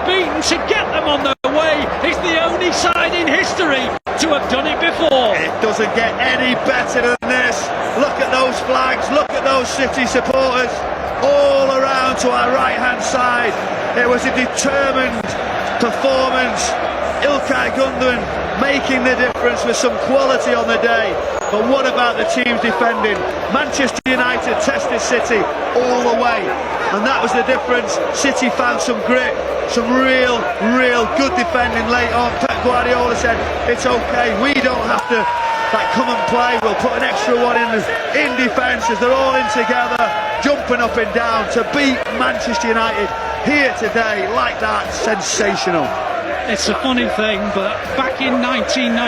unbeaten to get them on their way. It's the only side in history to have done it before. It doesn't get any better than this. Look at those flags, look at those City supporters all around to our right hand side. It was a determined performance. ki1zd making the difference with some quality on the day. But what about the teams defending? Manchester United tested City all the way, and that was the difference. City found some grit, some real good defending late on. Pep Guardiola said, it's okay, we don't have to come and play, we'll put an extra one in defence as they're all in together, jumping up and down to beat Manchester United here today like that. Sensational. It's a funny thing, but back in 1999,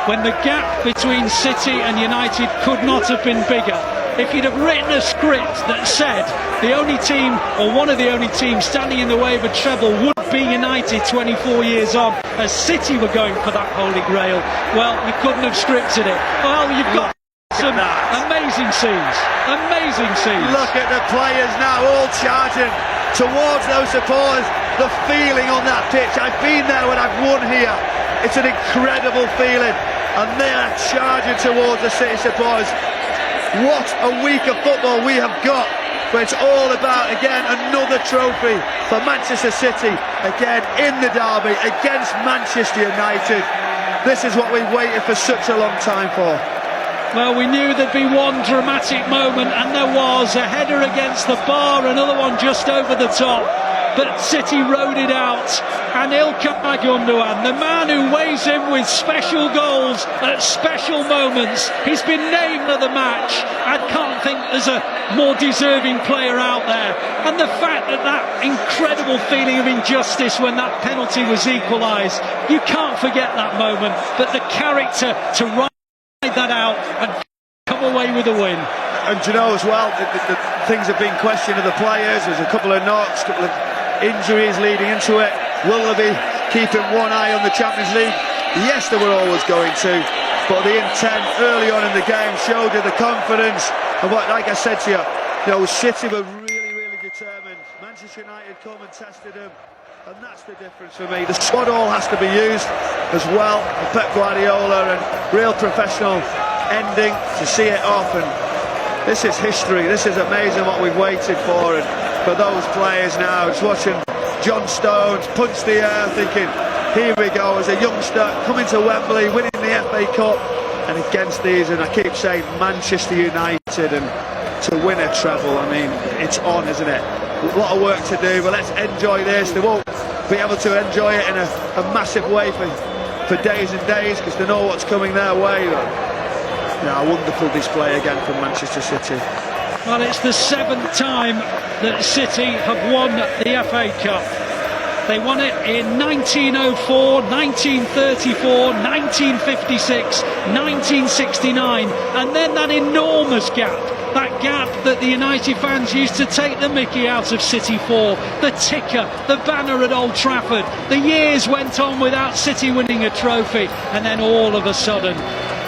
when the gap between City and United could not have been bigger, if you'd have written a script that said the only team, or one of the only teams standing in the way of a treble would be United 24 years on, as City were going for that holy grail, well, you couldn't have scripted it. Well, you've got some amazing scenes. Amazing scenes. Look at the players now all charging towards those supporters. The feeling on that pitch, I've been there when I've won here. It's an incredible feeling, and they're charging towards the City supporters. What a week of football we have got, but it's all about, again, another trophy for Manchester City, again in the derby against Manchester United. This is what we've waited for such a long time for. Well, we knew there'd be one dramatic moment, and there was. A header against the bar, another one just over the top. But City rode it out, and ki1zd, the man who weighs in with special goals at special moments, he's been named of the match. I can't think there's a more deserving player out there. And the fact that that incredible feeling of injustice when that penalty was equalised, you can't forget that moment. But the character to ride that out and come away with a win. And you know as well, the things have been questioned of the players. There's a couple of knocks, a couple of injuries leading into it. Will they be keeping one eye on the Champions League? Yes, they were always going to, but the intent early on in the game showed you the confidence. And what, like I said to you, City were really determined. Manchester United come and tested them, and that's the difference for me. The squad all has to be used as well. Pep Guardiola and real professional ending to see it off. And this is history. This is amazing what we've waited for. And for those players now, just watching John Stones punch the air, thinking, here we go, as a youngster coming to Wembley, winning the FA Cup, and against these, and I keep saying Manchester United, and to win a treble, I mean, it's on, isn't it? A lot of work to do, but let's enjoy this. They won't be able to enjoy it in a massive way for days and days, because they know what's coming their way. A wonderful display again from Manchester City. Well, it's the seventh time that City have won the FA Cup. They won it in 1904, 1934, 1956, 1969, and then that enormous gap. That gap that the United fans used to take the mickey out of City for, the ticker, the banner at Old Trafford. The years went on without City winning a trophy, and then all of a sudden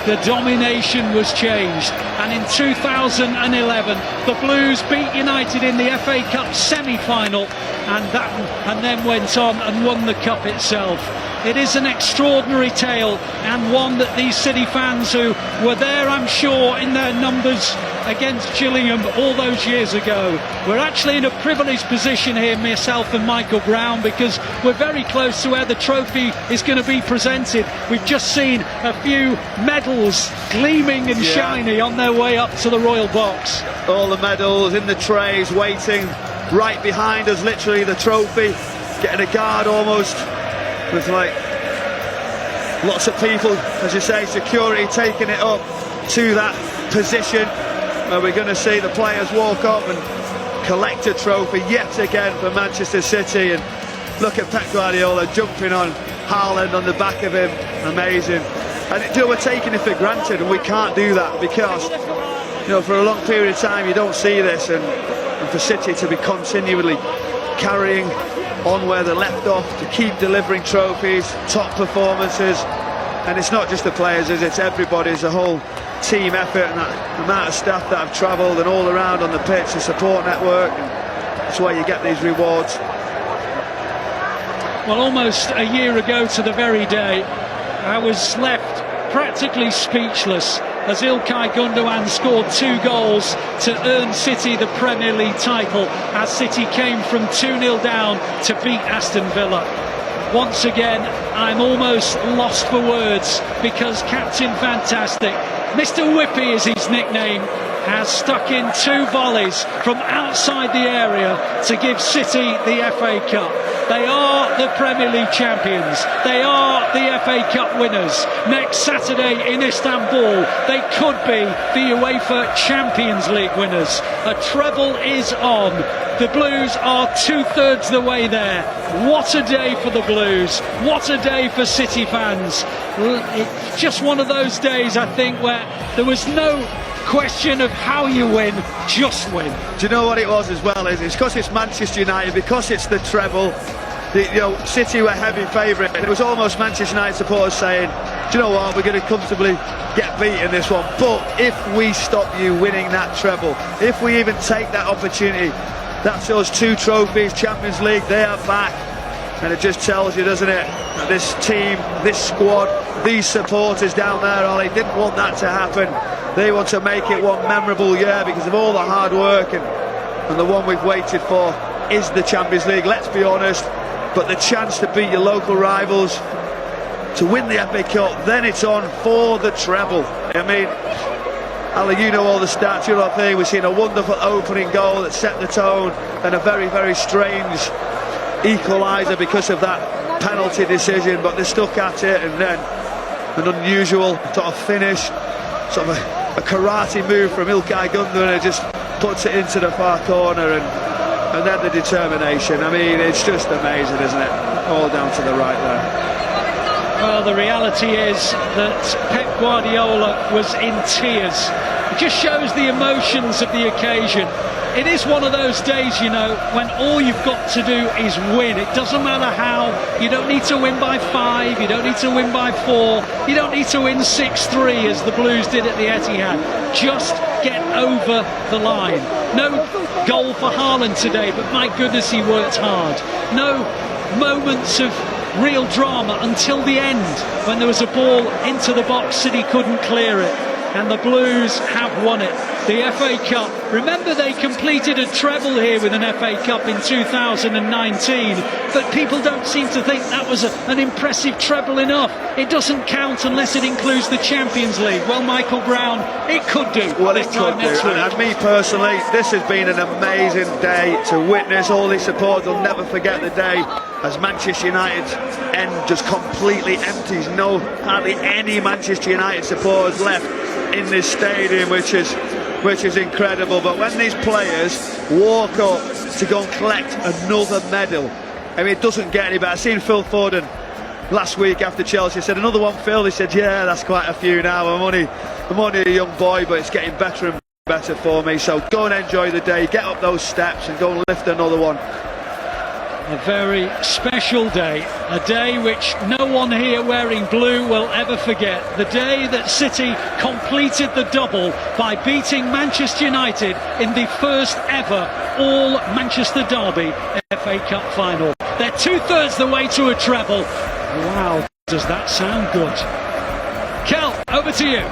the domination was changed, and in 2011 the Blues beat United in the FA Cup semi-final, and then went on and won the cup itself. It is an extraordinary tale, and one that these City fans who were there, I'm sure, in their numbers against Gillingham all those years ago. We're actually in a privileged position here, myself and Michael Brown, because we're very close to where the trophy is going to be presented. We've just seen a few medals gleaming and shiny on their way up to the Royal Box. All the medals in the trays waiting right behind us, literally the trophy, getting a guard almost, with lots of people, as you say, security taking it up to that position where we're going to see the players walk up and collect a trophy yet again for Manchester City. And look at Pep Guardiola jumping on Haaland on the back of him, amazing. And we're taking it for granted, and we can't do that, because for a long period of time you don't see this, and for City to be continually carrying on where they left off, to keep delivering trophies, top performances. And it's not just the players, it's everybody, it's a whole team effort, and that amount of staff that have travelled and all around on the pitch, the support network, and that's why you get these rewards. Well, almost a year ago to the very day, I was left practically speechless as İlkay Gündoğan scored 2 goals to earn City the Premier League title as City came from 2-0 down to beat Aston Villa. Once again, I'm almost lost for words because Captain Fantastic, Mr. Whippy is his nickname, has stuck in 2 volleys from outside the area to give City the FA Cup. They are the Premier League champions. They are the FA Cup winners. Next Saturday in Istanbul, they could be the UEFA Champions League winners. A treble is on. The Blues are 2/3 the way there. What a day for the Blues. What a day for City fans. It's just one of those days, I think, where there was no question of how you win, just win. Do you know what it was as well? It's because it's Manchester United, because it's the treble. City were heavy favourite, and it was almost Manchester United supporters saying, do you know what, we're going to comfortably get beat in this one, but if we stop you winning that treble, if we even take that opportunity, that's us 2 trophies, Champions League, they are back. And it just tells you, doesn't it, that this team, this squad, these supporters down there, Ollie, didn't want that to happen. They want to make it one memorable year because of all the hard work, and the one we've waited for is the Champions League, let's be honest. But the chance to beat your local rivals, to win the FA Cup, then it's on for the treble. I mean, Ali, you know all the stats, you know what I think. We've seen a wonderful opening goal that set the tone, and a very, very strange equaliser because of that penalty decision, but they stuck at it, and then an unusual sort of finish, sort of a karate move from İlkay Gündoğan, and just puts it into the far corner, and then the determination. I mean, it's just amazing, isn't it? All down to the right there. Well, the reality is that Pep Guardiola was in tears. It just shows the emotions of the occasion. It is one of those days, you know, when all you've got to do is win. It doesn't matter how. You don't need to win by 5, you don't need to win by 4, you don't need to win 6-3 as the Blues did at the Etihad. Just get over the line. No goal for Haaland today, but my goodness, he worked hard. No moments of real drama until the end, when there was a ball into the box, City couldn't clear it, and the Blues have won it. The FA Cup. Remember, they completed a treble here with an FA Cup in 2019, but people don't seem to think that was an impressive treble enough. It doesn't count unless it includes the Champions League. Well, Michael Brown, it could do. Well, it could do. And me personally, this has been an amazing day to witness. All these supporters will never forget the day as Manchester United's end just completely empties. No, hardly any Manchester United supporters left in this stadium, which is incredible. But when these players walk up to go and collect another medal, I mean, it doesn't get any better. I've seen Phil Foden last week after Chelsea said, another one, Phil. He said, yeah, that's quite a few now. I'm only a young boy, but it's getting better and better for me. So go and enjoy the day, get up those steps and go and lift another one. A very special day, a day which no one here wearing blue will ever forget. The day that City completed the double by beating Manchester United in the first ever all-Manchester derby FA Cup final. They're 2/3 the way to a treble. Wow, does that sound good? Kel, over to you.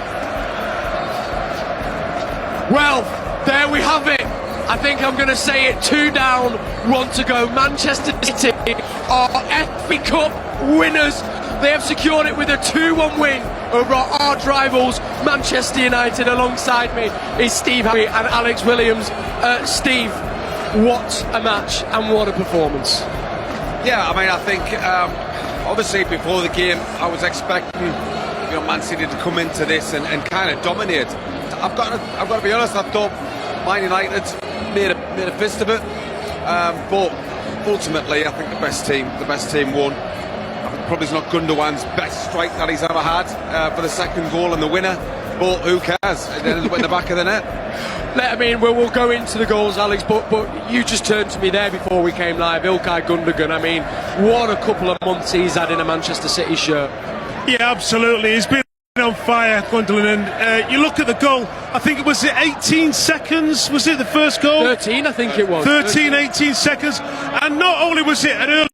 Well, there we have it. I think I'm going to say it, 2 down, 1 to go. Manchester City are FA Cup winners. They have secured it with a 2-1 win over our arch rivals, Manchester United. Alongside me is Steve Harry and Alex Williams. Steve, what a match and what a performance. Yeah, I mean, I think obviously before the game I was expecting Man City to come into this and kind of dominate. I've got to be honest, I thought Man United made a fist of it, but ultimately I think the best team won. Probably it's not Gundogan's best strike that he's ever had for the second goal and the winner, but who cares? It ended up in the back of the net. I mean, we'll go into the goals, Alex, but you just turned to me there before we came live. İlkay Gündoğan, I mean, what a couple of months he's had in a Manchester City shirt. Yeah, absolutely. He's been on fire, Gundogan, and you look at the goal, I think it was 18 seconds, was it the first goal? 13, I think it was. 18 seconds, and not only was it an early